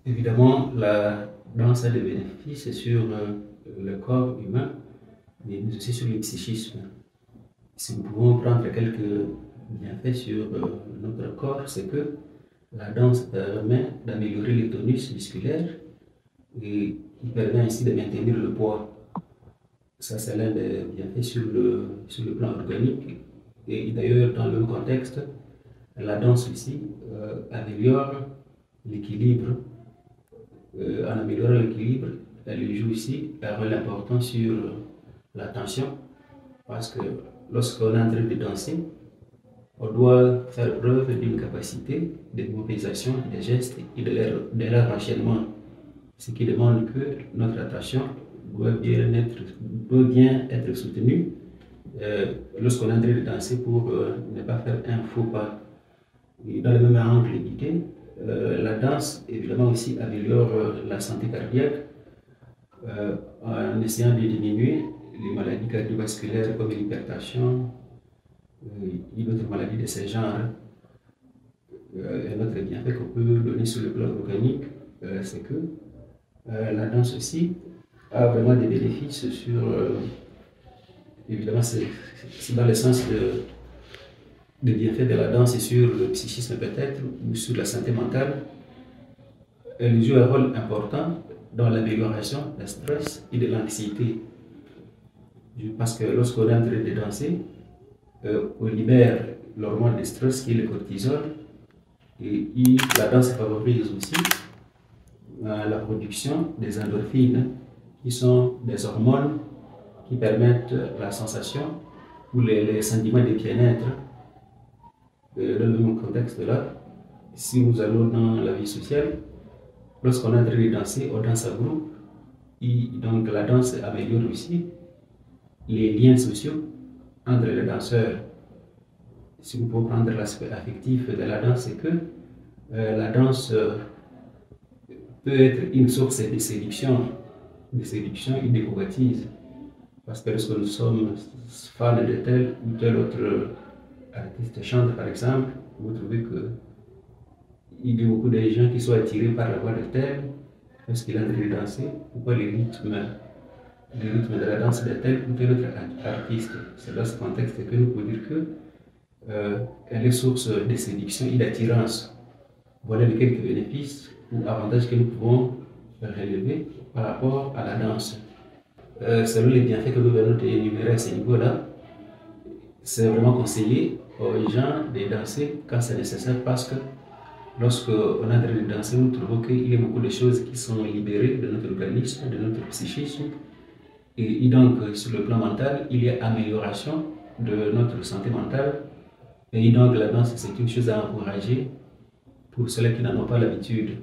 Évidemment, la danse a des bénéfices sur le corps humain, mais aussi sur le psychisme. Si nous pouvons prendre quelques bienfaits sur notre corps, c'est que la danse permet d'améliorer le tonus musculaire et qui permet ainsi de maintenir le poids. Ça, c'est l'un des bienfaits sur le plan organique. Et d'ailleurs, dans le contexte, la danse aussi améliore l'équilibre. En améliorant l'équilibre, elle joue aussi un rôle important sur l'attention, parce que lorsqu'on est en train de danser, on doit faire preuve d'une capacité de mobilisation des gestes et de leur enchaînement, ce qui demande que notre attention doit bien être soutenue lorsqu'on est en train de danser pour ne pas faire un faux pas. Et dans le même angle d'idée, la danse évidemment aussi améliore la santé cardiaque en essayant de diminuer les maladies cardiovasculaires comme l'hypertension et d'autres maladies de ce genre. Un autre bienfait qu'on peut donner sur le plan organique, c'est que la danse aussi a vraiment des bénéfices sur, évidemment c'est dans le sens des bienfaits de la danse et sur le psychisme peut-être, ou sur la santé mentale. Elle joue un rôle important dans l'amélioration du stress et de l'anxiété. Parce que lorsqu'on est en train de danser, on libère l'hormone de stress qui est le cortisol, et la danse favorise aussi la production des endorphines, qui sont des hormones qui permettent la sensation ou les sentiments de bien-être. Dans le même contexte-là, si nous allons dans la vie sociale, lorsqu'on est en train de danser, on danse à groupe, et donc la danse améliore aussi les liens sociaux entre les danseurs. Si nous pouvons prendre l'aspect affectif de la danse, c'est que la danse peut être une source de séduction et de convoitise. Parce que lorsque nous sommes fans de tel ou tel autre artiste chante par exemple, vous trouvez qu'il y a beaucoup de gens qui sont attirés par la voix de tel, lorsqu'il est en train de danser, ou par les rythmes de la danse de tel ou tel autre artiste. C'est dans ce contexte que nous pouvons dire qu'elle est source de séduction et d'attirance. Voilà les quelques bénéfices ou avantages que nous pouvons relever par rapport à la danse. Selon les bienfaits que nous venons d'énumérer à ce niveau-là, c'est vraiment conseillé aux gens de danser quand c'est nécessaire, parce que lorsqu'on est en train de danser, nous trouvons qu'il y a beaucoup de choses qui sont libérées de notre organisme, de notre psychisme. Et donc, sur le plan mental, il y a amélioration de notre santé mentale. Et donc, la danse, c'est une chose à encourager pour ceux qui n'en ont pas l'habitude.